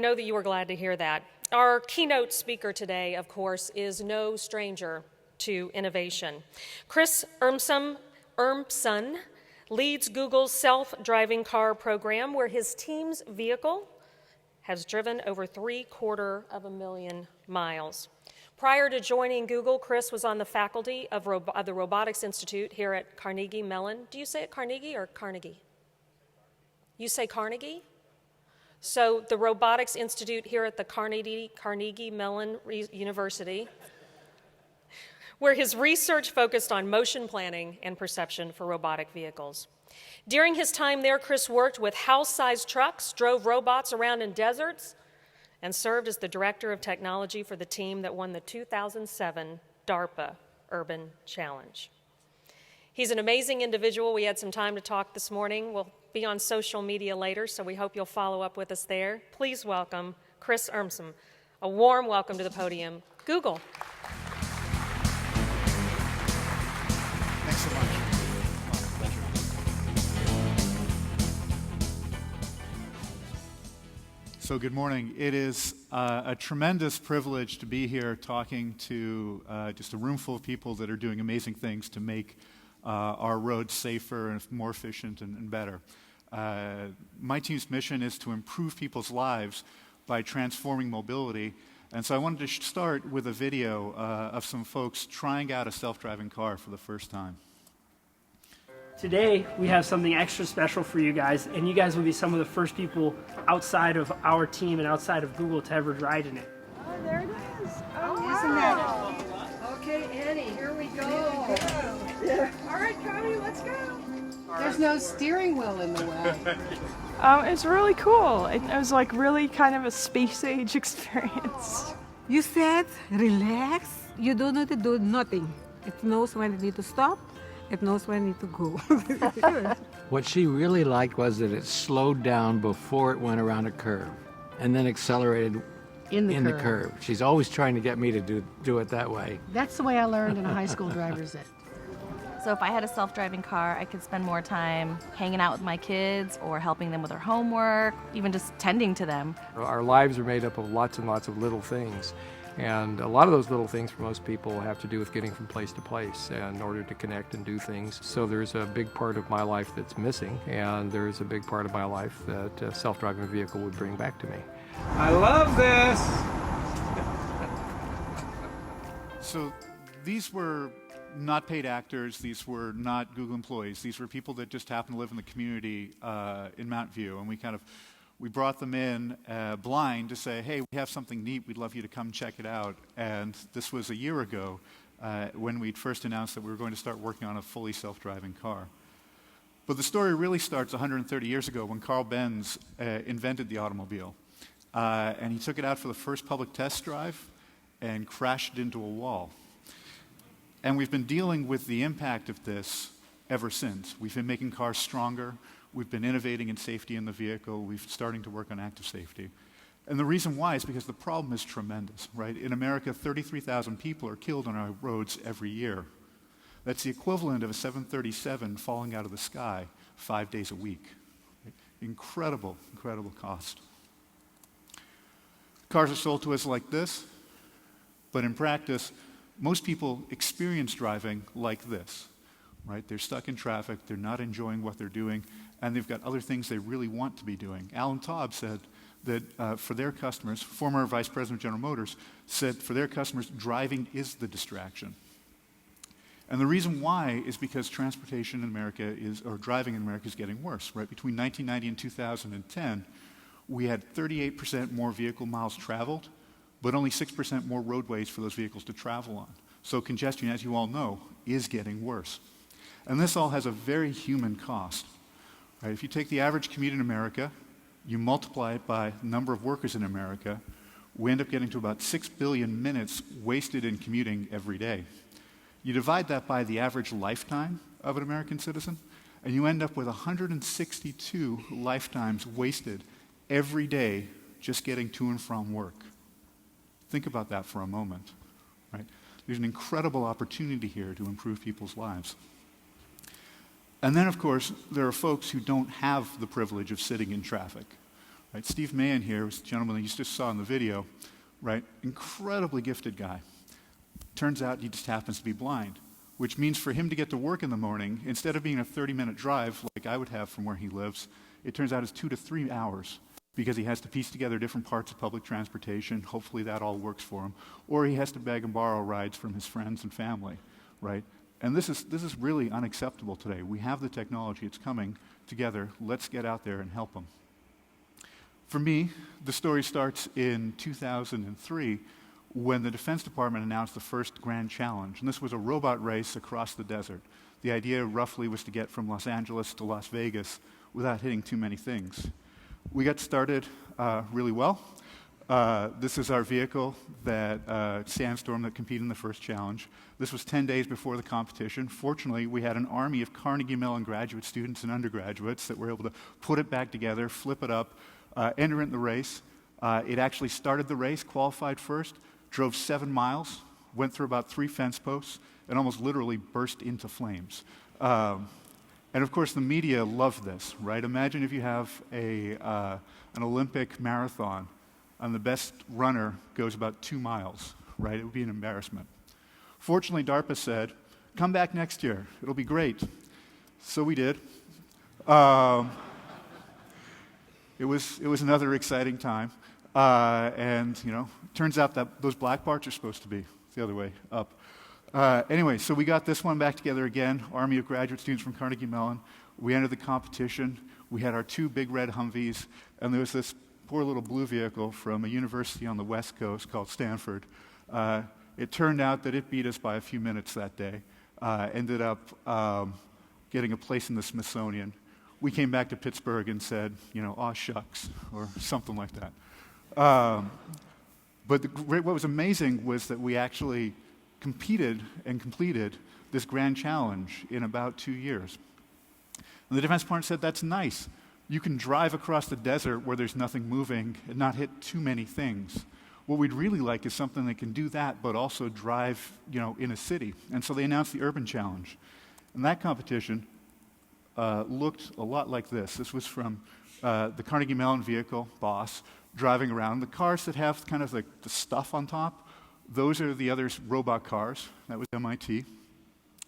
know that you were glad to hear that. Our keynote speaker today, of course, is no stranger to innovation. Chris Urmson leads Google's self-driving car program, where his team's vehicle has driven over 750,000 miles. Prior to joining Google, Chris was on the faculty of the Robotics Institute here at Carnegie Mellon. Do you say it Carnegie or Carnegie? You say Carnegie? So the Robotics Institute here at the Carnegie Mellon University, where his research focused on motion planning and perception for robotic vehicles. During his time there, Chris worked with house-sized trucks, drove robots around in deserts, and served as the director of technology for the team that won the 2007 DARPA Urban Challenge. He's an amazing individual. We had some time to talk this morning. We'll be on social media later, so we hope you'll follow up with us there. Please welcome Chris Urmson. A warm welcome to the podium, Google. Thanks so much. Pleasure. So good morning. It is a tremendous privilege to be here talking to just a room full of people that are doing amazing things to make our roads safer and more efficient and better. My team's mission is to improve people's lives by transforming mobility. And so I wanted to start with a video of some folks trying out a self-driving car for the first time. Today, we have something extra special for you guys, and you guys will be some of the first people outside of our team and outside of Google to ever ride in it. Oh, there it is. Oh, isn't that? Okay, Annie, here we go. Yeah. All right, Connie, let's go. There's no steering wheel in the way. It's really cool. It was like really kind of a space age experience. You said relax. You don't need to do nothing. It knows when it needs to stop. It knows when it needs to go. What she really liked was that it slowed down before it went around a curve and then accelerated in the curve. She's always trying to get me to do it that way. That's the way I learned in a high school driver's ed. So if I had a self-driving car, I could spend more time hanging out with my kids or helping them with their homework, even just tending to them. Our lives are made up of lots and lots of little things. And a lot of those little things for most people have to do with getting from place to place in order to connect and do things. So there's a big part of my life that's missing, and there's a big part of my life that a self-driving vehicle would bring back to me. I love this! So these were not paid actors. These were not Google employees. These were people that just happened to live in the community in Mountain View, and we brought them in blind to say, hey, we have something neat. We'd love you to come check it out. And this was a year ago when we'd first announced that we were going to start working on a fully self-driving car. But the story really starts 130 years ago when Carl Benz invented the automobile. And he took it out for the first public test drive and crashed into a wall. And we've been dealing with the impact of this ever since. We've been making cars stronger. We've been innovating in safety in the vehicle. We've starting to work on active safety. And the reason why is because the problem is tremendous, right? In America, 33,000 people are killed on our roads every year. That's the equivalent of a 737 falling out of the sky 5 days a week. Incredible, incredible cost. Cars are sold to us like this, but in practice, most people experience driving like this, right? They're stuck in traffic, they're not enjoying what they're doing, and they've got other things they really want to be doing. Alan Taub said that for their customers, former Vice President of General Motors, said for their customers, driving is the distraction. And the reason why is because transportation in America or driving in America is getting worse, right? Between 1990 and 2010, we had 38% more vehicle miles traveled, but only 6% more roadways for those vehicles to travel on. So congestion, as you all know, is getting worse. And this all has a very human cost. Right? If you take the average commute in America, you multiply it by the number of workers in America, we end up getting to about 6 billion minutes wasted in commuting every day. You divide that by the average lifetime of an American citizen, and you end up with 162 lifetimes wasted every day just getting to and from work. Think about that for a moment, right? There's an incredible opportunity here to improve people's lives. And then, of course, there are folks who don't have the privilege of sitting in traffic, Right? Steve Mahan here was the gentleman that you just saw in the video, right? Incredibly gifted guy. Turns out he just happens to be blind, which means for him to get to work in the morning, instead of being a 30-minute drive like I would have from where he lives, it turns out it's 2 to 3 hours because he has to piece together different parts of public transportation. Hopefully that all works for him. Or he has to beg and borrow rides from his friends and family, right? And this is really unacceptable today. We have the technology. It's coming together. Let's get out there and help them. For me, the story starts in 2003 when the Defense Department announced the first grand challenge. And this was a robot race across the desert. The idea roughly was to get from Los Angeles to Las Vegas without hitting too many things. We got started really well. This is our vehicle, that Sandstorm that competed in the first challenge. This was 10 days before the competition. Fortunately, we had an army of Carnegie Mellon graduate students and undergraduates that were able to put it back together, flip it up, enter in the race. It actually started the race, qualified first, drove 7 miles, went through about 3 fence posts, and almost literally burst into flames. And of course, the media loved this, right? Imagine if you have an Olympic marathon and the best runner goes about 2 miles, right? It would be an embarrassment. Fortunately, DARPA said, come back next year. It'll be great. So we did. It was another exciting time. And, turns out that those black parts are supposed to be the other way up. Anyway, so we got this one back together again, Army of graduate students from Carnegie Mellon. We entered the competition. We had our 2 big red Humvees, and there was this poor little blue vehicle from a university on the West Coast called Stanford. It turned out that it beat us by a few minutes that day. Ended up getting a place in the Smithsonian. We came back to Pittsburgh and said, aw shucks, or something like that. But what was amazing was that we actually competed and completed this grand challenge in about 2 years. And the Defense Department said, that's nice. You can drive across the desert where there's nothing moving and not hit too many things. What we'd really like is something that can do that, but also drive, in a city. And so they announced the Urban Challenge. And that competition looked a lot like this. This was from the Carnegie Mellon vehicle, Boss, driving around. The cars that have kind of the stuff on top, those are the other robot cars. That was MIT.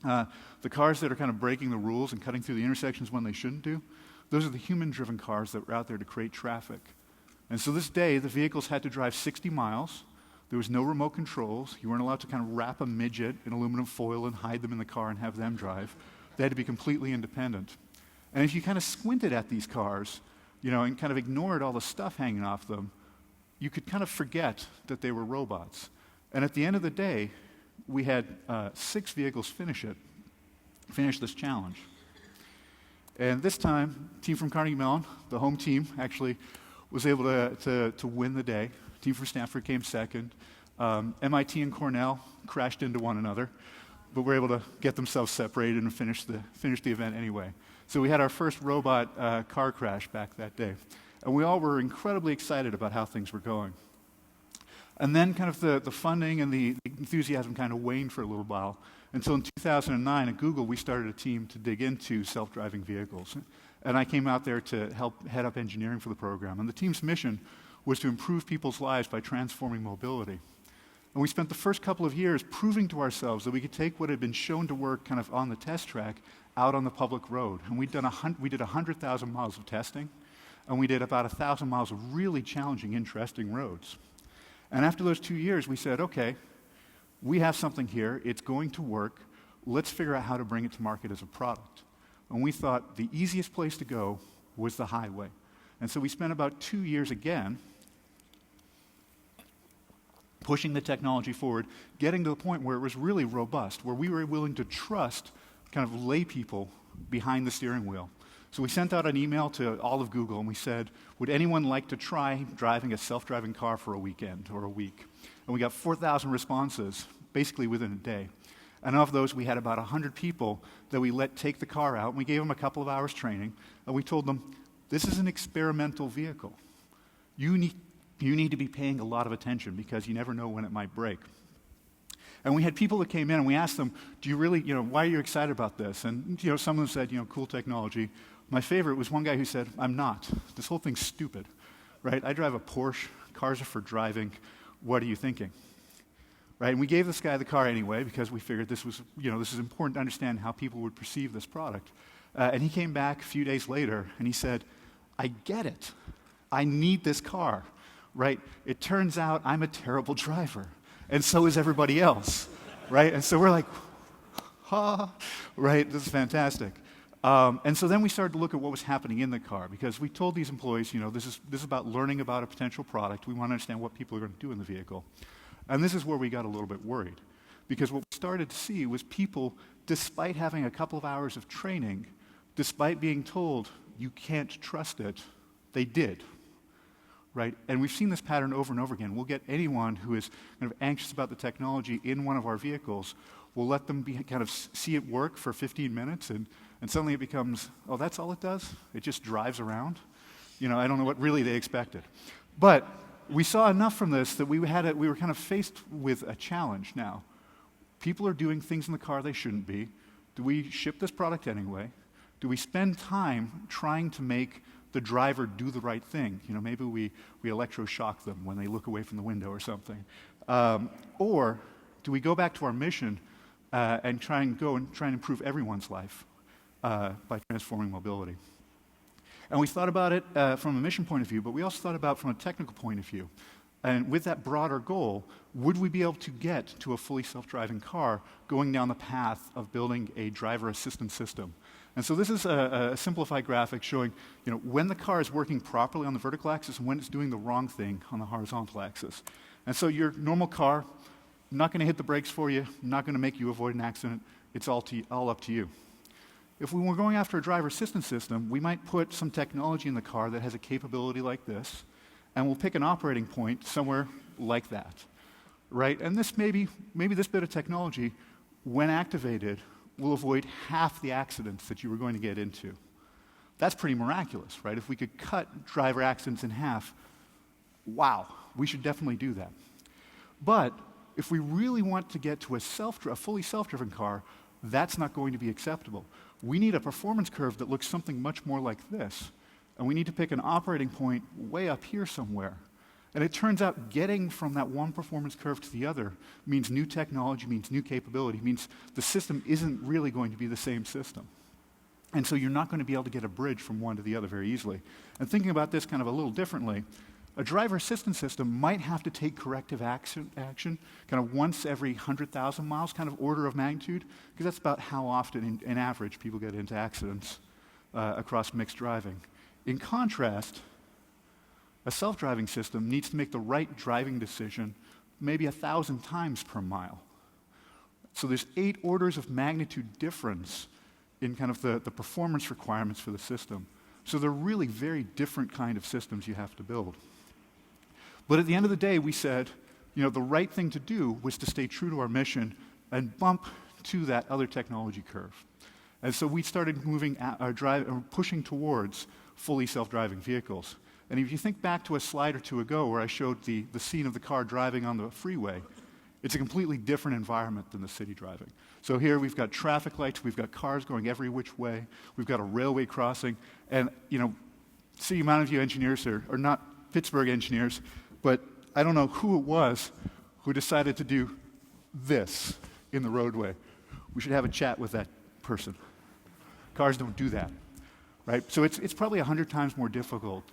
The cars that are kind of breaking the rules and cutting through the intersections when they shouldn't do, those are the human-driven cars that were out there to create traffic. And so this day, the vehicles had to drive 60 miles. There was no remote controls. You weren't allowed to kind of wrap a midget in aluminum foil and hide them in the car and have them drive. They had to be completely independent. And if you kind of squinted at these cars, and kind of ignored all the stuff hanging off them, you could kind of forget that they were robots. And at the end of the day, we had 6 vehicles finish this challenge. And this time, team from Carnegie Mellon, the home team, actually was able to win the day. Team from Stanford came second. MIT and Cornell crashed into one another, but were able to get themselves separated and finish the event anyway. So we had our first robot car crash back that day. And we all were incredibly excited about how things were going. And then kind of the funding and the enthusiasm kind of waned for a little while, until in 2009 at Google we started a team to dig into self-driving vehicles. And I came out there to help head up engineering for the program. And the team's mission was to improve people's lives by transforming mobility. And we spent the first couple of years proving to ourselves that we could take what had been shown to work kind of on the test track out on the public road. And we did 100,000 miles of testing, and we did about 1,000 miles of really challenging, interesting roads. And after those 2 years, we said, okay, we have something here. It's going to work. Let's figure out how to bring it to market as a product. And we thought the easiest place to go was the highway. And so we spent about 2 years again pushing the technology forward, getting to the point where it was really robust, where we were willing to trust kind of lay people behind the steering wheel. So we sent out an email to all of Google and we said, would anyone like to try driving a self-driving car for a weekend or a week? And we got 4,000 responses, basically within a day. And of those, we had about 100 people that we let take the car out, and we gave them a couple of hours training, and we told them, this is an experimental vehicle. You need to be paying a lot of attention because you never know when it might break. And we had people that came in and we asked them, do you really, why are you excited about this? And, some of them said, cool technology. My favorite was one guy who said, I'm not. This whole thing's stupid. right? I drive a Porsche. Cars are for driving. What are you thinking? Right? And we gave this guy the car anyway because we figured this was, this is important to understand how people would perceive this product. And he came back a few days later and he said, I get it. I need this car, right? It turns out I'm a terrible driver, and so is everybody else, right? And so we're like, right? This is fantastic. And so then we started to look at what was happening in the car because we told these employees, this is about learning about a potential product. We want to understand what people are going to do in the vehicle. And this is where we got a little bit worried because what we started to see was people, despite having a couple of hours of training, despite being told you can't trust it, they did, right? And we've seen this pattern over and over again. We'll get anyone who is kind of anxious about the technology in one of our vehicles, we'll let them kind of see it work for 15 minutes, and suddenly it becomes, oh, that's all it does? It just drives around? I don't know what really they expected. But we saw enough from this that we were kind of faced with a challenge now. People are doing things in the car they shouldn't be. Do we ship this product anyway? Do we spend time trying to make the driver do the right thing? Maybe we electroshock them when they look away from the window or something. Or do we go back to our mission and try and improve everyone's life by transforming mobility? And we thought about it from a mission point of view, but we also thought about it from a technical point of view. And with that broader goal, would we be able to get to a fully self-driving car going down the path of building a driver assistance system? And so this is a simplified graphic showing when the car is working properly on the vertical axis and when it's doing the wrong thing on the horizontal axis. And so your normal car, not going to hit the brakes for you, not going to make you avoid an accident. It's all up to you. If we were going after a driver assistance system, we might put some technology in the car that has a capability like this, and we'll pick an operating point somewhere like that, right? And this maybe this bit of technology, when activated, will avoid half the accidents that you were going to get into. That's pretty miraculous, right? If we could cut driver accidents in half, wow, we should definitely do that. But if we really want to get to a fully self-driven car, that's not going to be acceptable. We need a performance curve that looks something much more like this. And we need to pick an operating point way up here somewhere. And it turns out getting from that one performance curve to the other means new technology, means new capability, means the system isn't really going to be the same system. And so you're not going to be able to get a bridge from one to the other very easily. And thinking about this kind of a little differently, a driver assistance system might have to take corrective action kind of once every 100,000 miles, kind of order of magnitude, because that's about how often, in average, people get into accidents across mixed driving. In contrast, a self-driving system needs to make the right driving decision maybe 1,000 times per mile. So there's 8 orders of magnitude difference in kind of the performance requirements for the system. So they're really very different kind of systems you have to build. But at the end of the day, we said, the right thing to do was to stay true to our mission and bump to that other technology curve. And so we started pushing towards fully self-driving vehicles. And if you think back to a slide or two ago where I showed the scene of the car driving on the freeway, it's a completely different environment than the city driving. So here we've got traffic lights, we've got cars going every which way, we've got a railway crossing, and City Mountain View engineers are not Pittsburgh engineers, but I don't know who it was who decided to do this in the roadway. We should have a chat with that person. Cars don't do that, right? So it's probably 100 times more difficult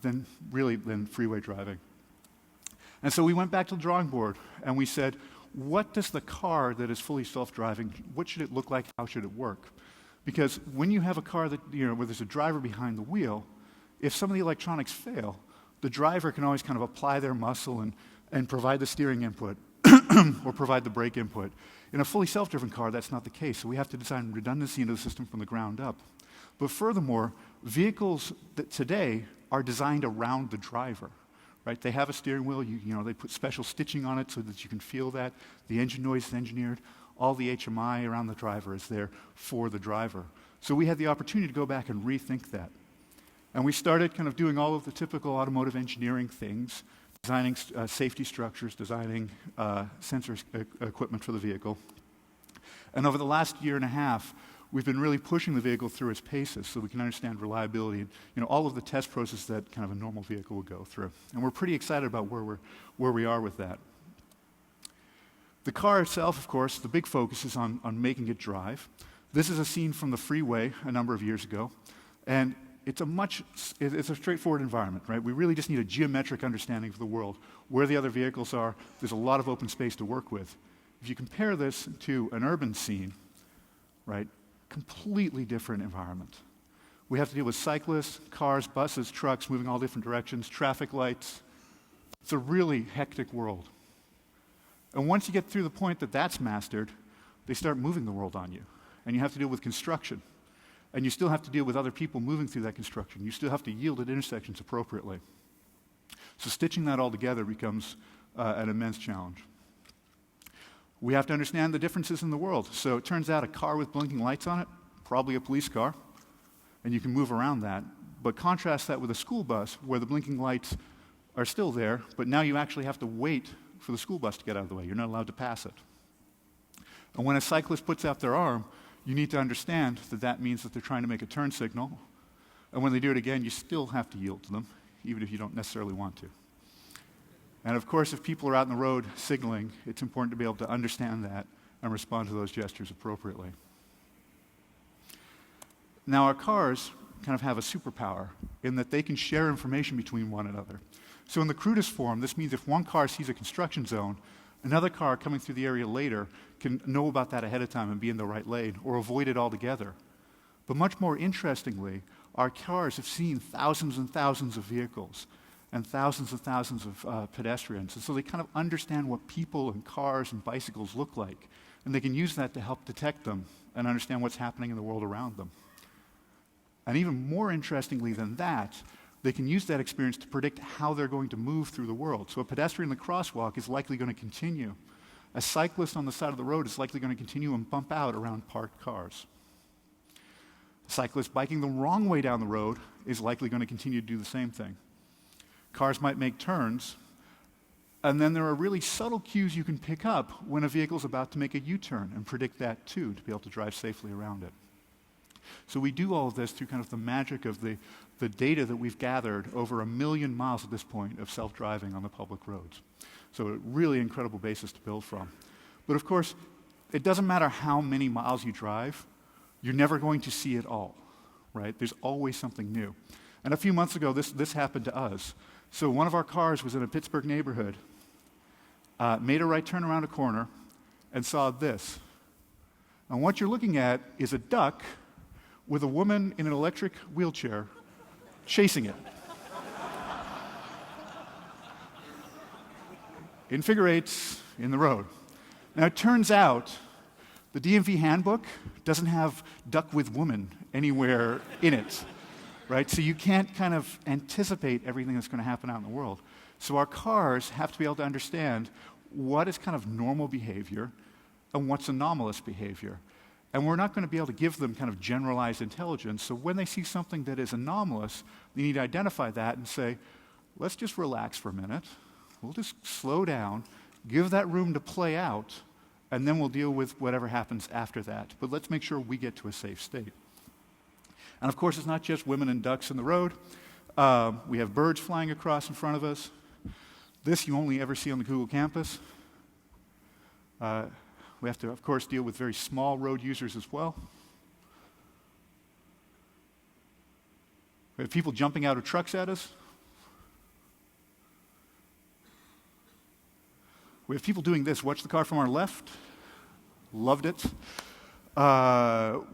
than freeway driving. And so we went back to the drawing board and we said, what does the car that is fully self-driving, what should it look like, how should it work? Because when you have a car that, where there's a driver behind the wheel, if some of the electronics fail, the driver can always kind of apply their muscle and provide the steering input or provide the brake input. In a fully self-driven car, that's not the case, so we have to design redundancy into the system from the ground up. But furthermore, vehicles that today are designed around the driver, right? They have a steering wheel, they put special stitching on it so that you can feel that. The engine noise is engineered. All the HMI around the driver is there for the driver. So we had the opportunity to go back and rethink that. And we started kind of doing all of the typical automotive engineering things, designing safety structures, designing sensor equipment for the vehicle. And over the last year and a half, we've been really pushing the vehicle through its paces so we can understand reliability and all of the test process that kind of a normal vehicle would go through. And we're pretty excited about where we are with that. The car itself, of course, the big focus is on making it drive. This is a scene from the freeway a number of years ago, and it's a straightforward environment, right? We really just need a geometric understanding of the world, where the other vehicles are. There's a lot of open space to work with. If you compare this to an urban scene, right, completely different environment. We have to deal with cyclists, cars, buses, trucks moving all different directions, traffic lights. It's a really hectic world. And once you get through the point that that's mastered, they start moving the world on you. And you have to deal with construction. And you still have to deal with other people moving through that construction. You still have to yield at intersections appropriately. So stitching that all together becomes an immense challenge. We have to understand the differences in the world. So it turns out a car with blinking lights on it, probably a police car, and you can move around that. But contrast that with a school bus where the blinking lights are still there, but now you actually have to wait for the school bus to get out of the way. You're not allowed to pass it. And when a cyclist puts out their arm, you need to understand that that means that they're trying to make a turn signal. And when they do it again, you still have to yield to them, even if you don't necessarily want to. And of course, if people are out on the road signaling, it's important to be able to understand that and respond to those gestures appropriately. Now, our cars kind of have a superpower in that they can share information between one another. So in the crudest form, this means if one car sees a construction zone, another car coming through the area later can know about that ahead of time and be in the right lane or avoid it altogether. But much more interestingly, our cars have seen thousands and thousands of vehicles and thousands of pedestrians. And so they kind of understand what people and cars and bicycles look like. And they can use that to help detect them and understand what's happening in the world around them. And even more interestingly than that, they can use that experience to predict how they're going to move through the world. So a pedestrian in the crosswalk is likely going to continue. A cyclist on the side of the road is likely going to continue and bump out around parked cars. A cyclist biking the wrong way down the road is likely going to continue to do the same thing. Cars might make turns, and then there are really subtle cues you can pick up when a vehicle is about to make a U-turn and predict that too, to be able to drive safely around it. So we do all of this through kind of the magic of the data that we've gathered over 1 million miles at this point of self-driving on the public roads. So a really incredible basis to build from. But of course, it doesn't matter how many miles you drive, you're never going to see it all, right? There's always something new. And a few months ago, this happened to us. So one of our cars was in a Pittsburgh neighborhood, made a right turn around a corner, and saw this. And what you're looking at is a duck with a woman in an electric wheelchair chasing it. In figure eights in the road. Now it turns out the DMV handbook doesn't have duck with woman anywhere in it, right? So you can't kind of anticipate everything that's going to happen out in the world. So our cars have to be able to understand what is kind of normal behavior and what's anomalous behavior. And we're not going to be able to give them kind of generalized intelligence. So when they see something that is anomalous, they need to identify that and say, let's just relax for a minute. We'll just slow down, give that room to play out, and then we'll deal with whatever happens after that. But let's make sure we get to a safe state. And of course, it's not just women and ducks in the road. We have birds flying across in front of us. This you only ever see on the Google campus. We have to, of course, deal with very small road users as well. We have people jumping out of trucks at us. We have people doing this. Watch the car from our left. Loved it.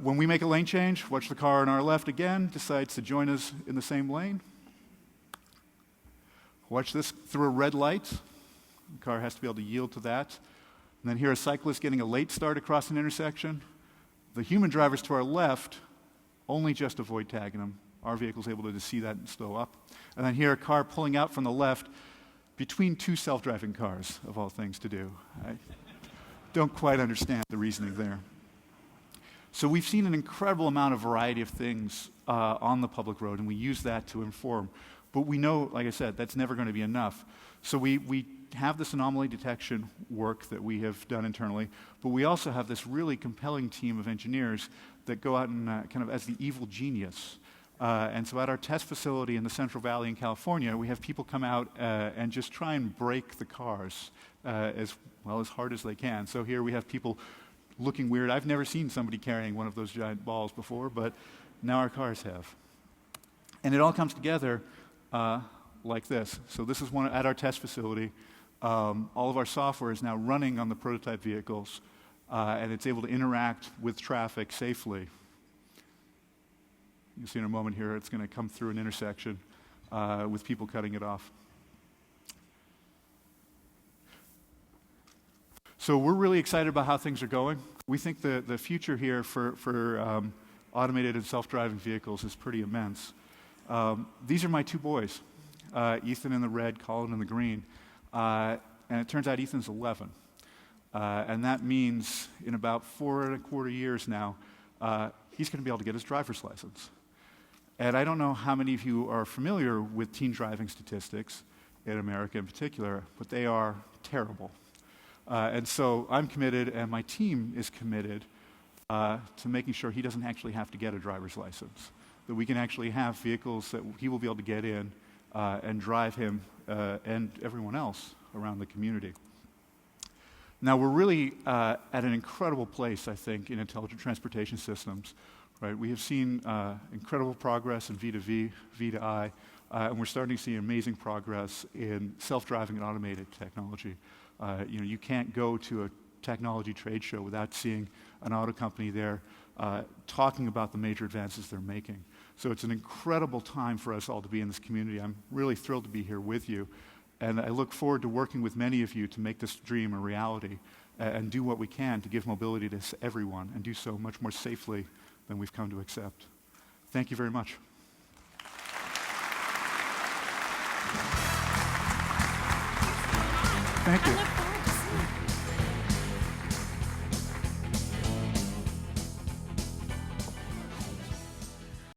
When we make a lane change, watch the car on our left again, decides to join us in the same lane. Watch this through a red light. The car has to be able to yield to that. And then here a cyclist getting a late start across an intersection. The human drivers to our left only just avoid tagging them. Our vehicle's able to see that and slow up. And then here a car pulling out from the left between two self-driving cars, of all things to do. I don't quite understand the reasoning there. So we've seen an incredible amount of variety of things on the public road, and we use that to inform. But we know, like I said, that's never going to be enough. So we have this anomaly detection work that we have done internally, but we also have this really compelling team of engineers that go out and kind of as the evil genius. And so at our test facility in the Central Valley in California, we have people come out and just try and break the cars as hard as they can. So here we have people looking weird. I've never seen somebody carrying one of those giant balls before, but now our cars have. And it all comes together like this. So this is one at our test facility. All of our software is now running on the prototype vehicles, and it's able to interact with traffic safely. You'll see in a moment here, it's going to come through an intersection with people cutting it off. So we're really excited about how things are going. We think the future here for automated and self-driving vehicles is pretty immense. These are my two boys, Ethan in the red, Colin in the green. And it turns out Ethan's 11. And that means in about 4.25 years now, he's going to be able to get his driver's license. And I don't know how many of you are familiar with teen driving statistics in America in particular, but they are terrible. And so I'm committed, and my team is committed to making sure he doesn't actually have to get a driver's license, that we can actually have vehicles that he will be able to get in and drive him and everyone else around the community. Now, we're really at an incredible place, I think, in intelligent transportation systems. Right? We have seen incredible progress in V2V, V2I, and we're starting to see amazing progress in self-driving and automated technology. You can't go to a technology trade show without seeing an auto company there talking about the major advances they're making. So it's an incredible time for us all to be in this community. I'm really thrilled to be here with you, and I look forward to working with many of you to make this dream a reality and do what we can to give mobility to everyone and do so much more safely than we've come to accept. Thank you very much. Thank you.